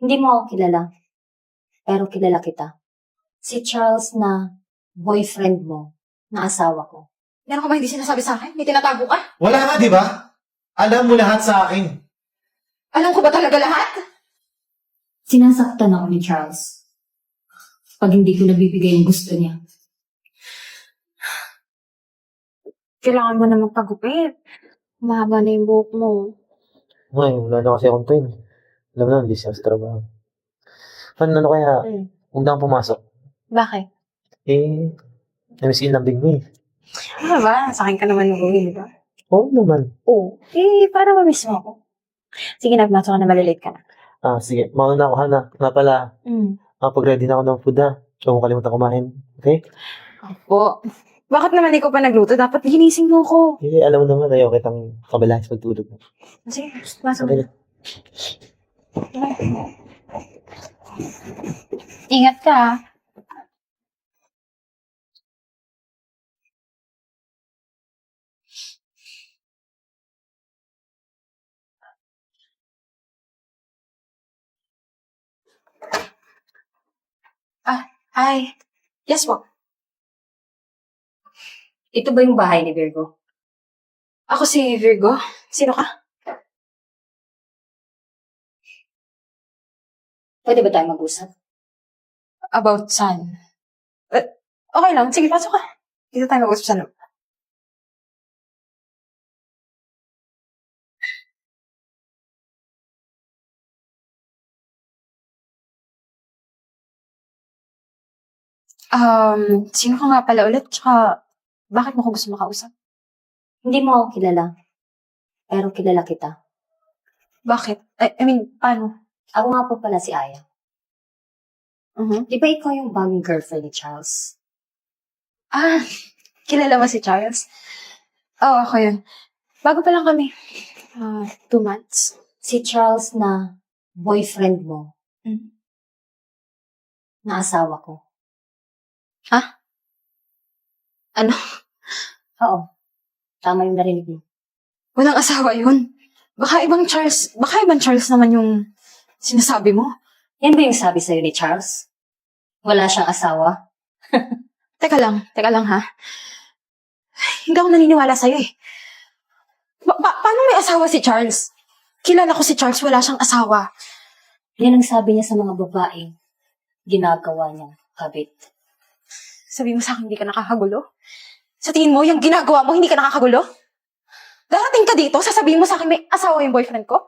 Hindi mo ako kilala, pero kilala kita. Si Charles na boyfriend mo, na asawa ko. Meron ka ba hindi sinasabi sa akin? May tinatago ka? Wala nga, di ba? Alam mo lahat sa akin. Alam ko ba talaga lahat? Sinasaktan ako ni Charles pag hindi ko nabibigay yung gusto niya. Kailangan mo na magpagupit. Mahaba na yung buhok mo. Ay, wala na kasi akong time. Alam na, hindi siya sa trabaho. Ano kaya, huwag na akong pumasok. Bakit? Namiss yung lambing mo eh. Ano ba? Sa akin ka naman nung di ba? Oo naman. Oo. Para mamiss mo ako. Sige, nagmasok ka na, malilate ka na. Sige, mauna ako, Hana. Nga pala, pag-ready na ako ng food ha. Huwag mo kalimutan kumain. Okay? Opo. Bakit naman ikaw pa nagluto? Dapat ginising mo ko. Alam mo naman, ayaw kitang kabalahan sa pagtulog. Sige, masok Okay na. na. Ingat ka ha. Hi. Yes po. Ito ba yung bahay ni Virgo? Ako si Virgo. Sino ka? Pwede ba tayo mag-usap? About saan? Okay lang. Sige, pasok ka. Dito tayo mag-usap sa loob. Sino ka nga pala ulit? Tsaka, bakit mo ko gusto makausap? Hindi mo ako kilala, pero kilala kita. Bakit? I mean, paano? Ako nga po pala si Aya. Di ba ikaw yung bagong girlfriend ni Charles? Kilala mo si Charles? Oo, ako yun. Bago pa lang kami. 2 months. Si Charles na boyfriend mo, na asawa ko. Ano? Oo, tama yung narinig mo. Walang asawa yun. Baka ibang Charles naman yung sinasabi mo. Yan ba yung sabi sa'yo ni Charles? Wala siyang asawa? Teka lang ha. Hindi ako naniniwala sa'yo eh. Paano may asawa si Charles? Kilala ko si Charles, wala siyang asawa. Yan ang sabi niya sa mga babaeng ginagawa niyang kabit. Sabi mo sa akin, hindi ka nakakagulo? Sa tingin mo, yung ginagawa mo, hindi ka nakakagulo? Darating ka dito, sasabihin mo sa akin, may asawa yung boyfriend ko?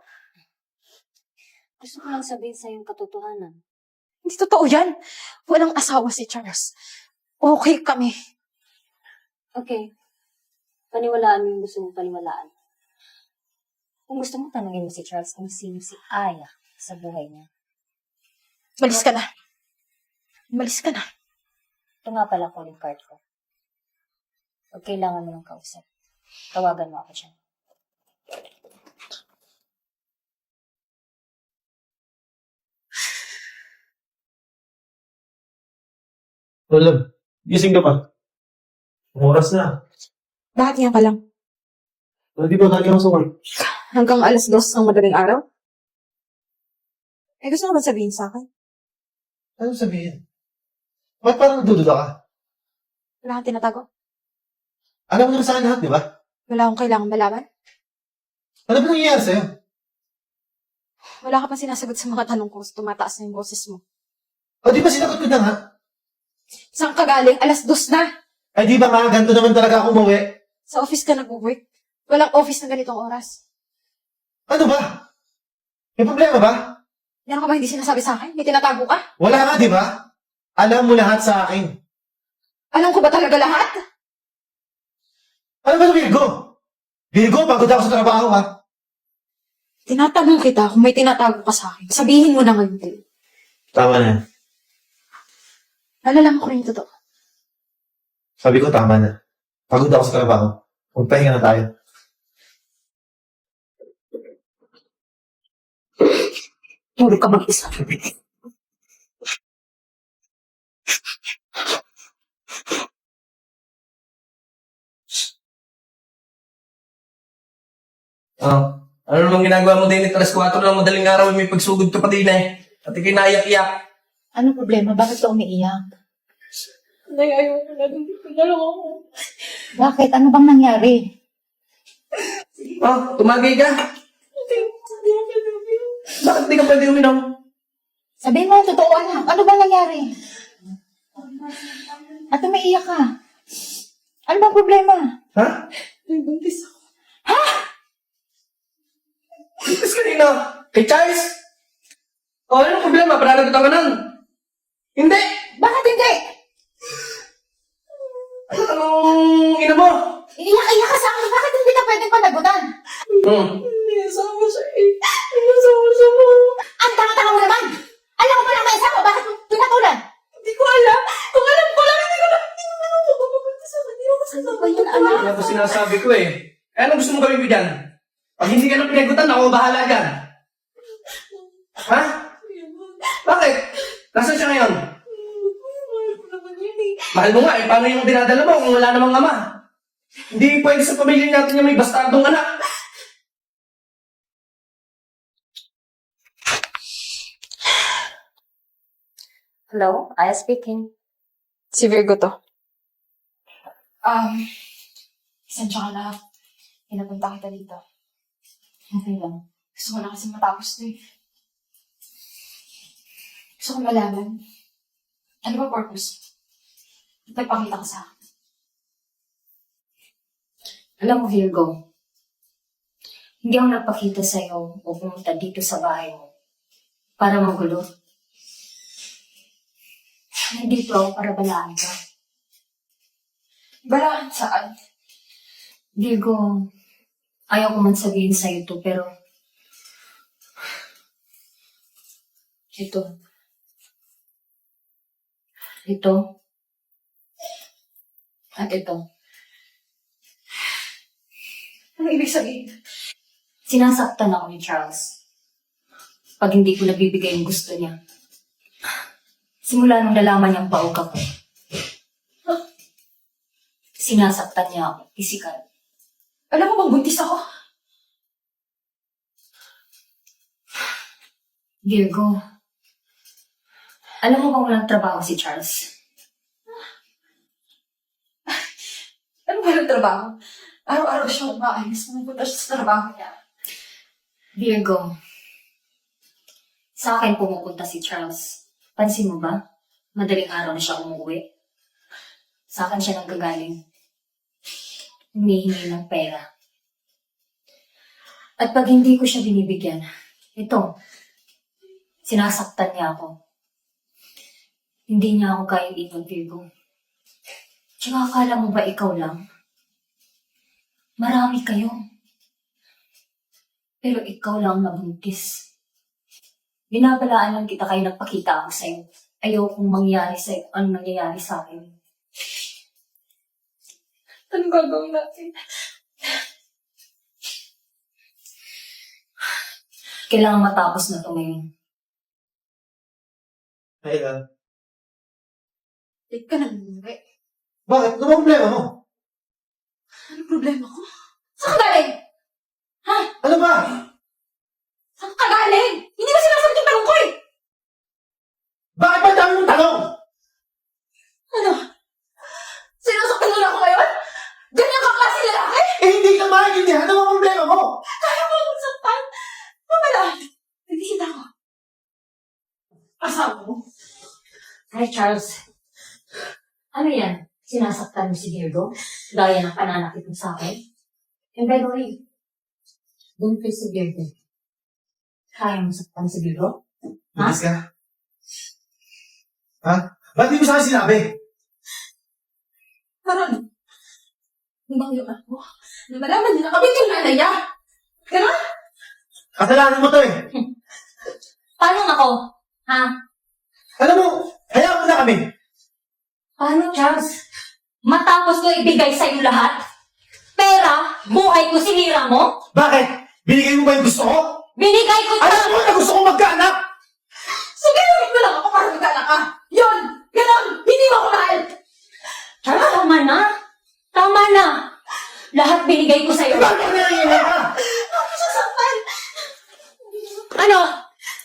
Gusto ko lang sabihin sa'yo yung katotohanan. Hindi totoo yan. Walang asawa si Charles. Okay kami. Okay. Paniwalaan mo yung gusto mong paniwalaan. Kung gusto mo, tanungin mo si Charles kung sino si Aya sa buhay niya. Malis ka na. Malis ka na. Ito nga pala calling card ko. Pag kailangan mo ng kausap, tawagan mo ako dyan. Love, gising ka pa. Oras na. Bakit yan ka lang? Di ba galing ako sa work? Hanggang 2:00 ng madaling araw? Gusto mo ba sabihin sa akin? Ano sabihin? Ba't parang nagdududa ka? Wala kang tinatago? Alam mo naman sa akin lahat, di ba? Wala akong kailangan malaman? Ano ba nangyayari sa'yo? Wala ka pa sinasagot sa mga tanong ko, tumataas na yung boses mo. O di ba sinagot ko na nga? Saan ka galing? 2:00 na! Ay di ba nga, ganito naman talaga ako umuwi? Sa office ka nag-work. Walang office na ganitong oras. Ano ba? May problema ba? Meron ka ba hindi sinasabi sa akin? May tinatago ka? Wala nga, di ba? Alam mo lahat sa akin. Alam ko ba talaga lahat? Ano ba ito, Virgo? Virgo, pagod ako sa trabaho, ha? Tinatanong kita kung may tinatago ka sa akin. Sabihin mo na ngayon din. Tama na. Nalalaman ko rin yung totoo. Sabi ko, tama na. Pagod ako sa trabaho. Magpahinga na tayo. Tulog ka mag-isa. Ano namang ginagawa mo din? 3:04 lang madaling araw, may pagsugod ka pa din eh. Pati kinaiyak-iyak. Ano problema? Bakit ka umiiyak? Nay, ayoko na. Dito na lang ako. Bakit? Ano bang nangyari? Oh, tumagay ka. Bakit di ka pwede uminom? Sabihin mo ang totoo, anak. Ano bang nangyari? At umiiyak ka. Ano bang problema? Ha? Nay, buntis ako. Itis kanina. Kay Charles? Oh, anong problema? Pananagutan ka nun? Hindi! Bakit hindi? Anong ina mo? Iiyak-iyak ka sa akin. Bakit hindi ka pwedeng panagutan? May asawa siya eh. May asawa siya mo. Ang tanga-tanga mo naman! Alam mo pala may asawa. Bakit mo pinatulan? Hindi ko alam. Kung alam ko lang, hindi ko alam. Hindi naman ako mapapagpunta sa kanya. Ano ba yun, anak? Ano ba sinasabi ko eh? Eh, anong gusto mo gawin ko dyan? Pag hindi ka na pinagutan, ako bahala dyan. Ha? Bakit? Nasaan siya ngayon? Mahal mo nga eh. Paano yung dinadala mo kung wala namang ama? Hindi pwede sa pamilya natin yung may bastardong anak. Hello, Aya speaking. Si Virgo to. Isensya ka na. Pinapunta kita dito. Okay lang. Gusto ko na kasi matapos to eh. Gusto ko malaman. Ano ba purpose? Nagpakita ka sa akin. Alam mo, Virgo, hindi ako nagpakita sa'yo o pumunta dito sa bahay mo para magulo. Nandito ako para balaan ka. Balaan saan? Virgo, ayaw ko man sabihin sa'yo to, pero ito. Ito. At ito. Ano ibig sabihin? Sinasaktan ako ni Charles pag hindi ko nabibigay yung gusto niya. Simula nung nalaman niyang paog ako, sinasaktan niya ako, physical. Alam mo bang buntis ako? Virgo, alam mo bang walang trabaho si Charles? Ano ba yung trabaho? Araw-araw siya umaalis. Pumupunta siya sa trabaho niya. Virgo, sa akin pumupunta si Charles. Pansin mo ba? Madaling araw na siya umuwi. Sa akin siya nanggagaling. Humihingi ng pera. At pag hindi ko siya binibigyan, ito, sinasaktan niya ako. Hindi niya ako kayang iwan, Virgo. Tsaka akala mo ba ikaw lang? Marami kayo. Pero ikaw lang nabuntis. Binabalaan lang kita kaya nagpakita ako sa'yo. Ayaw kong mangyari sa'yo. Ano nangyayari sa akin? Anong gagawin natin? Kailangan matapos na ito ngayon. Ayla. Hindi ka nang umuwi. Bakit? Ano ba problema mo? Ano problema ko? Saan ka galing? Ano ba? Saan ka galing? Hindi ba sinasagot yung tanong ko eh? Bakit ba ang dami mong tanong? Ano? Sinasaktan nila ako ngayon? Ganyan ka klase lalaki? Eh, hindi ka maintindihan. Ano ba ang problema mo? Kaya mo akong saktan? Mamala, nagkikita ko. Asawa mo? Hi, Charles. Ano yan? Sinasaktan mo si Virgo? Gaya ng pananakit mo sa akin? And by the way, don't face si Virgo. Kaya mo saktan si Virgo? Ha? Bilis ka? Ha? Ba't di mo sa akin sinabi? Parang, hindi ba yung anak mo? Na malaman nila kami yung nanay niya. Ganon? Kasalanan mo to eh. Paano ako? Ha? Alam mo, hayaan mo na kami. Paano, Charles? Matapos ko ibigay sa'yo lahat? Pera, buhay ko, sinira mo? Bakit? Binigay mo ba yung gusto ko? Binigay ko Alam mo na gusto kong magkaanak! So, ginamit mo lang ako para magkaanak ka. Yun! Ganon! Hindi mo ako mahal! Charles, tama na. Tama na. Lahat binigay ko sa'yo. Bakit ka nangyayari ka? Ako sasaktan! Ano?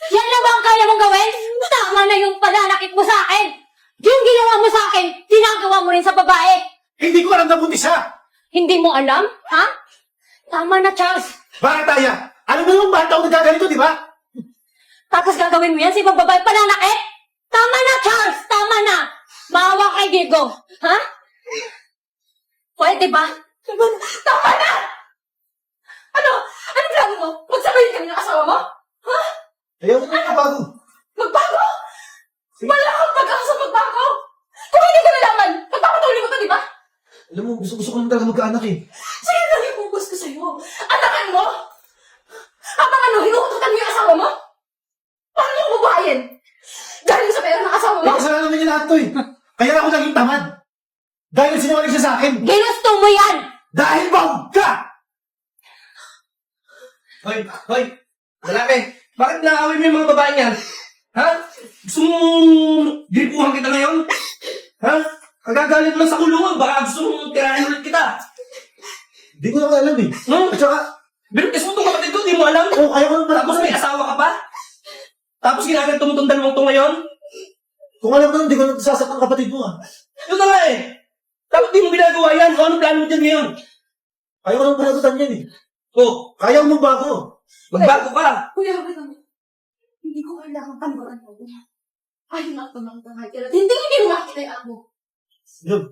Yan lang ba ang kaya mong gawin? pananakit mo sa akin! Yung ginawa mo sa akin, ginagawa mo rin sa babae! Hindi ko alam na buntis siya! Hindi mo alam, ha? Tama na, Charles! Bakit, Aya? Alam mo yung bata ako nagkaganito, di ba? Tapos gagawin mo yan sa ibang babae pananakit? Tama na, Charles! Tama na! Maawa kay Diego, ha? Pwede ba? Tama na! Ano? Ano plano mo? Magsabayin kami ng asawa mo? Ayaw ko na bago. Magbago? Wala kang pag-asa sa magbago! Kung hindi ko nalaman, pagpapatuloy mo to, di ba? Alam mo, gusto ko lang talaga magkaanak eh. Sino lang yung bubos ko sa'yo? Anakan mo? Habang ano, hinukututan mo yung asawa mo? Paano mo bubuhayin? Galing sa pera ng asawa mo? May kasalanan naman niya lahat to eh. Kaya ako naging tamad. Dahil sinungaling siya sa akin. Ginusto mo yan! Dahil bawag ka! Hoy! Lalaki! Bakit naaway mo yung mga babae niyan? Ha? Gusto mong gripuhan kita ngayon? Ha? Kagagalit mo lang sa kulungan, baka gusto mong tirahin ulit kita. Hindi ko na alam eh. At saka, Binutis mo itong kapatid ko, di mo alam? oh, kaya ko nang Tapos may asawa ka pa? Tapos ginaganto mo itong dalawang to ngayon? Kung alam mo, hindi ko nagsasaktan ang kapatid mo ah. Yun na nga eh. Dapat di mo ginagawa yan. O anong plano mo dyan ngayon? Kaya ko nang panagutan yan eh. O, Kaya ko magbago. magbago ka. Kuya, wait lang. Hindi ko kailangan panuran mo. Ayaw na ito ng tangay. Hindi mo makikita yung anak mo. Yun.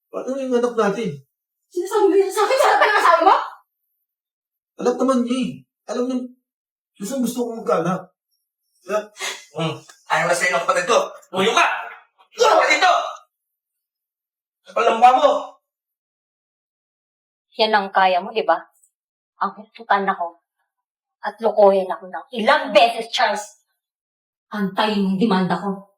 Paano yung anak natin? Sinasabi mo yan sa akin sa harapan ng asawa mo? Alam naman niya eh. Alam niya, gusto ko magkaanak. Ayaw na sa'yo ng kapatid ko. Muyo ka! Ikaw ka dito! Kapal ng mukha mo! Yan ang kaya mo, di ba? Ang hututan ako at lokohin ako ng ilang beses, Charles. Antayin mo yung demanda ko.